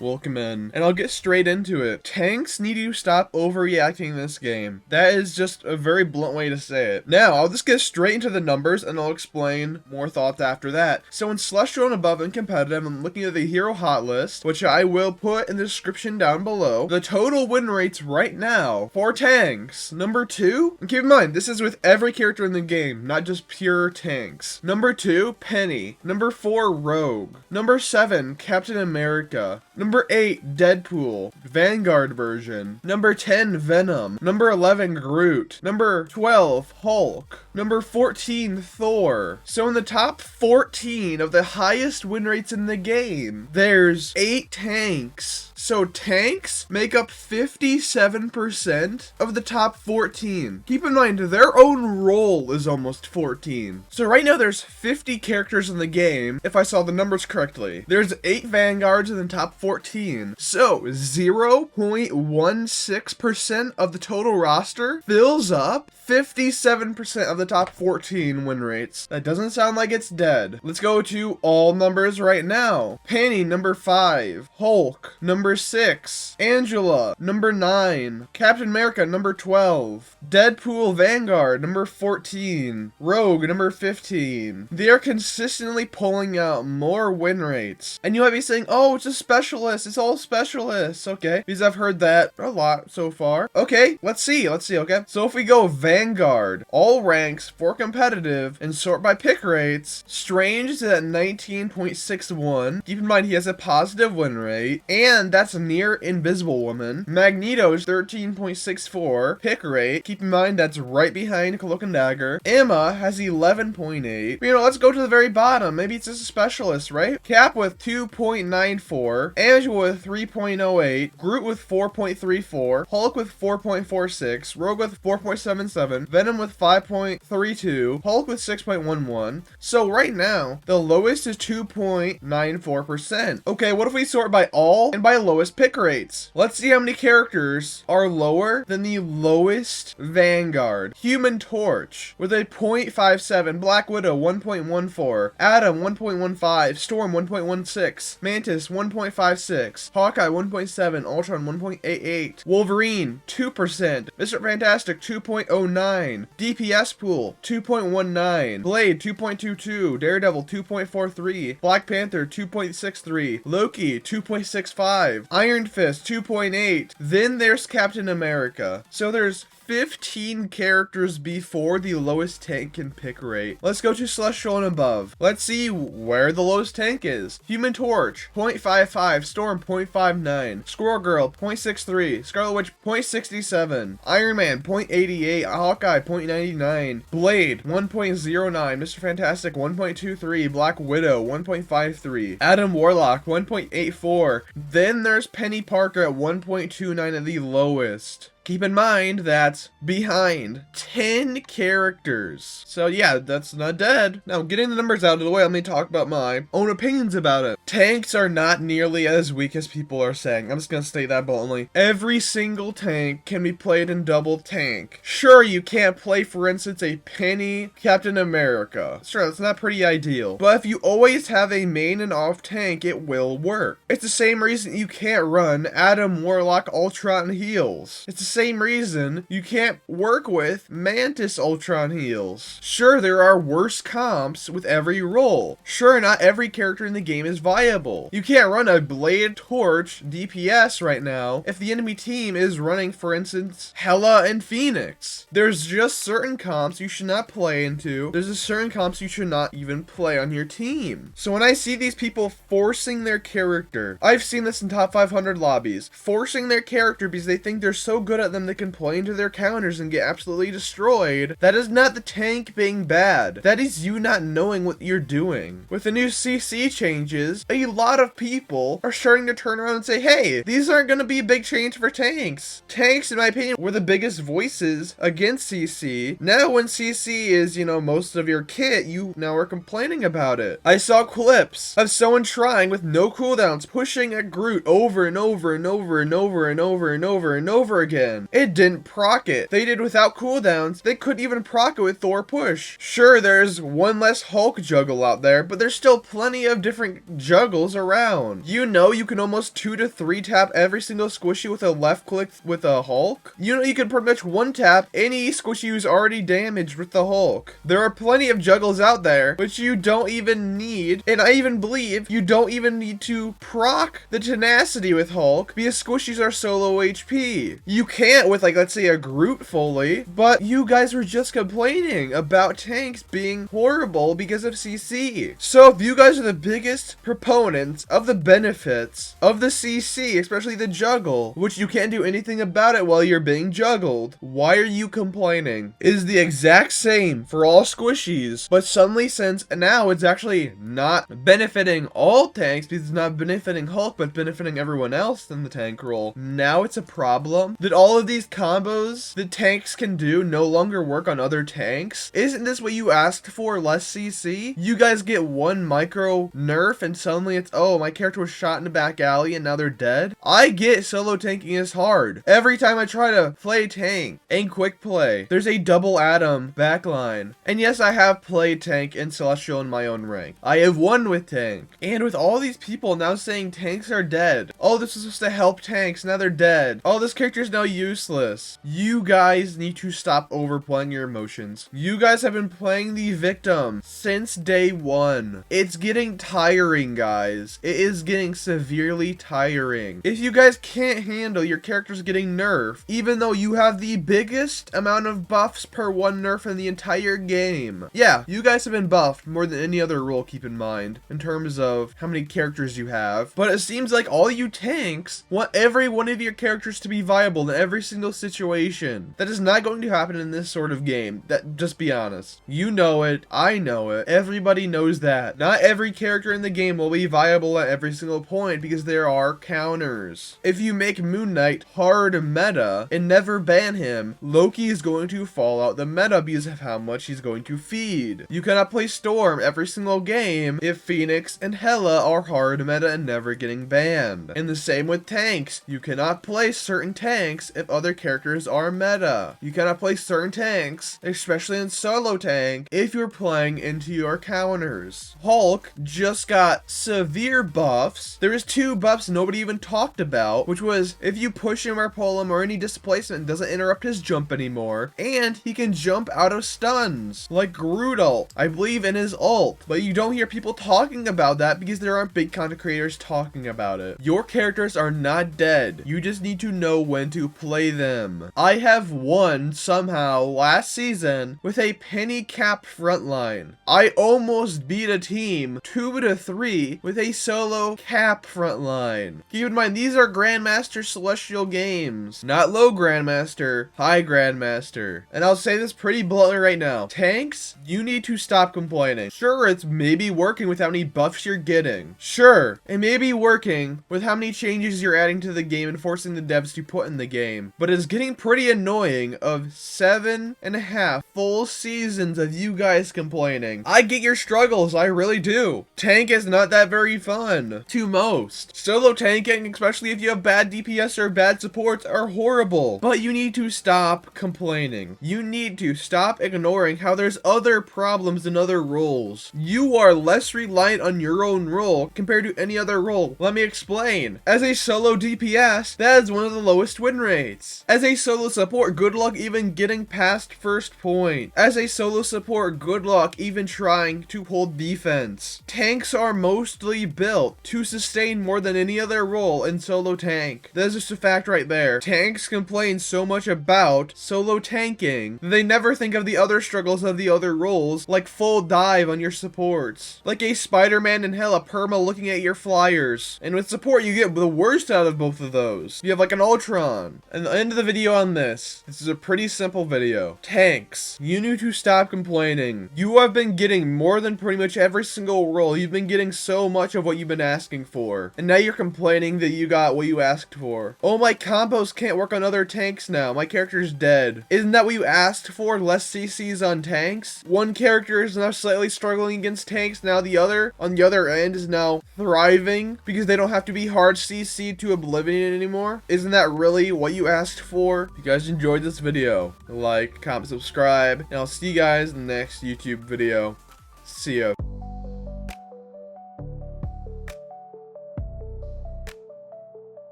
Welcome in. And I'll get straight into it. Tanks need to stop overreacting in this game. That is just a very blunt way to say it. Now, I'll just get straight into the numbers and I'll explain more thoughts after that. So in Celestial and above and competitive, I'm looking at the hero hot list, which I will put in the description down below. The total win rates right now for tanks. Number 2, and keep in mind, this is with every character in the game, not just pure tanks. Number 2, Penny. Number 4, Rogue. Number 7, Captain America. Number 8, Deadpool, Vanguard version. Number 10, Venom. Number 11, Groot. Number 12, Hulk. Number 14, Thor. So in the top 14 of the highest win rates in the game, there's 8 tanks. So tanks make up 57% of the top 14. Keep in mind, their own role is almost 14. So right now there's 50 characters in the game, if I saw the numbers correctly. There's 8 Vanguards in the top 14. So 0.16% of the total roster fills up 57% of the top 14 win rates. That doesn't sound like it's dead. Let's go to all numbers right now. Penny, number 5. Hulk, number 6. Angela, number 9. Captain America, number 12. Deadpool Vanguard, number 14. Rogue, number 15. They are consistently pulling out more win rates. And you might be saying, oh, it's a specialist. It's all specialists. Okay, because I've heard that a lot so far. Okay, let's see, okay? So if we go Vanguard, all ranks for competitive, and sort by pick rates, Strange is at 19.61. Keep in mind he has a positive win rate, and that's near Invisible Woman. Magneto is 13.64 pick rate. Keep in mind that's right behind Cloak and Dagger. Emma has 11.8. Let's go to the very bottom. Maybe it's just a specialist, right? Cap with 2.94. Angela with 3.08. Groot with 4.34. Hulk with 4.46. Rogue with 4.77. Venom with 5.32. Hulk with 6.11. So right now, the lowest is 2.94%. Okay, what if we sort by all and by lowest pick rates? Let's see how many characters are lower than the lowest Vanguard. Human Torch with a 0.57. Black Widow 1.14. Atom 1.15. Storm 1.16. Mantis 1.56. Hawkeye 1.7. Ultron 1.88. Wolverine 2%. Mr. Fantastic 2.09. DPS pool 2.19. Blade 2.22. Daredevil 2.43. Black Panther 2.63. Loki 2.65. Iron Fist 2.8. Then there's Captain America. So there's 15 characters before the lowest tank can pick rate. Let's go to Celestial and above. Let's see where the lowest tank is. Human Torch 0.55. Storm 0.59. Squirrel Girl 0.63. Scarlet Witch 0.67. Iron Man 0.88. Hawkeye 0.99. Blade 1.09. Mr. Fantastic 1.23. Black Widow 1.53. Adam Warlock 1.84. Then there's Penny Parker at 1.29 at the lowest. Keep in mind that's behind 10 characters. So yeah, that's not dead. Now, getting the numbers out of the way, let me talk about my own opinions about it. Tanks are not nearly as weak as people are saying. I'm just gonna state that bluntly. Every single tank can be played in double tank. Sure, you can't play, for instance, a Penny Captain America. Sure, that's not pretty ideal. But if you always have a main and off tank, it will work. It's the same reason you can't run Adam Warlock Ultron heals. It's the same reason you can't work with Mantis Ultron heals. Sure, there are worse comps with every role. Sure, not every character in the game is viable. You can't run a Blade Torch DPS right now if the enemy team is running, for instance, Hela and Phoenix. There's just certain comps you should not play into. There's just certain comps you should not even play on your team. So when I see these people forcing their character, I've seen this in top 500 lobbies, forcing their character because they think they're so good at them they can play into their counters and get absolutely destroyed. That is not the tank being bad. That is you not knowing what you're doing. With the new CC changes, a lot of people are starting to turn around and say, hey, these aren't going to be a big change for tanks. Tanks, in my opinion, were the biggest voices against CC. Now when CC is, most of your kit, you now are complaining about it. I saw clips of someone trying with no cooldowns, pushing a Groot over and over and over and over and over and over and over again. again. It didn't proc it. They did without cooldowns. They couldn't even proc it with Thor push. Sure, there's one less Hulk juggle out there, but there's still plenty of different juggles around. You know you can almost 2 to 3 tap every single squishy with a left click with a Hulk. You know you can pretty much 1 tap any squishy who's already damaged with the Hulk. There are plenty of juggles out there which you don't even need, and I even believe you don't even need to proc the tenacity with Hulk because squishies are so low HP. You can't with, like, let's say a Groot fully, but you guys were just complaining about tanks being horrible because of CC. So if you guys are the biggest proponents of the benefits of the CC, especially the juggle, which you can't do anything about it while you're being juggled, why are you complaining? It is the exact same for all squishies, but suddenly since now it's actually not benefiting all tanks because it's not benefiting Hulk but benefiting everyone else in the tank role, now it's a problem that all of these combos that tanks can do no longer work on other tanks. Isn't this what you asked for, less CC? You guys get one micro nerf and suddenly it's, oh, my character was shot in the back alley and now they're dead. I get solo tanking is hard. Every time I try to play tank and quick play, there's a double Atom backline. And yes, I have played tank and Celestial in my own rank. I have won with tank. And with all these people now saying tanks are dead. Oh, this was supposed to help tanks, now they're dead. Oh, this character is now useless. You guys need to stop overplaying your emotions. You guys have been playing the victim since day one. It's getting tiring, guys. It is getting severely tiring. If you guys can't handle your characters getting nerfed, even though you have the biggest amount of buffs per one nerf in the entire game. Yeah, you guys have been buffed more than any other role, keep in mind, in terms of how many characters you have. But it seems like all you tanks want every one of your characters to be viable in every single situation. That is not going to happen in this sort of game. Just be honest. You know it. I know it. Everybody knows that. Not every character in the game will be viable at every single point because there are counters. If you make Moon Knight hard meta and never ban him, Loki is going to fall out the meta because of how much he's going to feed. You cannot play Storm every single game if Phoenix and Hela are hard meta and never getting banned. And the same with tanks. You cannot play certain tanks if other characters are meta. You cannot play certain tanks, especially in solo tank, if you're playing into your counters. Hulk just got severe buffs. There is 2 buffs nobody even talked about, which was if you push him or pull him or any displacement doesn't interrupt his jump anymore, and he can jump out of stuns, like Groot ult, I believe, in his ult. But you don't hear people talking about that because there aren't big content creators talking about it. Your characters are not dead. You just need to know when to play them. I have won somehow last season with a penny cap frontline. I almost beat a team 2 to 3 with a solo cap frontline. Keep in mind, these are Grandmaster Celestial games, not low Grandmaster, high Grandmaster. And I'll say this pretty bluntly right now. Tanks, you need to stop complaining. Sure, it's maybe working with how many buffs you're getting. Sure, it may be working with how many changes you're adding to the game and forcing the devs to put in the game, but it's getting pretty annoying of 7.5 full seasons of you guys complaining. I get your struggles, I really do. Tank is not that very fun to most. Solo tanking, especially if you have bad DPS or bad supports, are horrible. But you need to stop complaining. You need to stop ignoring how there's other problems in other roles. You are less reliant on your own role compared to any other role. Let me explain. As a solo DPS, that is one of the lowest win rates. As a solo support, good luck even getting past first point. As a solo support, good luck even trying to hold defense. Tanks are mostly built to sustain more than any other role in solo tank. That is just a fact right there. Tanks complain so much about solo tanking that they never think of the other struggles of the other roles, like full dive on your supports. Like a Spider-Man and Hela perma looking at your flyers. And with support, you get the worst out of both of those. You have like an Ultron. And the end of the video on this. This is a pretty simple video. Tanks, you need to stop complaining. You have been getting more than pretty much every single role. You've been getting so much of what you've been asking for. And now you're complaining that you got what you asked for. Oh, my combos can't work on other tanks now. My character's dead. Isn't that what you asked for? Less CCs on tanks? One character is now slightly struggling against tanks. Now the other, on the other end, is now thriving because they don't have to be hard CC'd to oblivion anymore. Isn't that really what you you asked for. If you guys enjoyed this video, like, comment, subscribe, and I'll see you guys in the next YouTube video. See ya.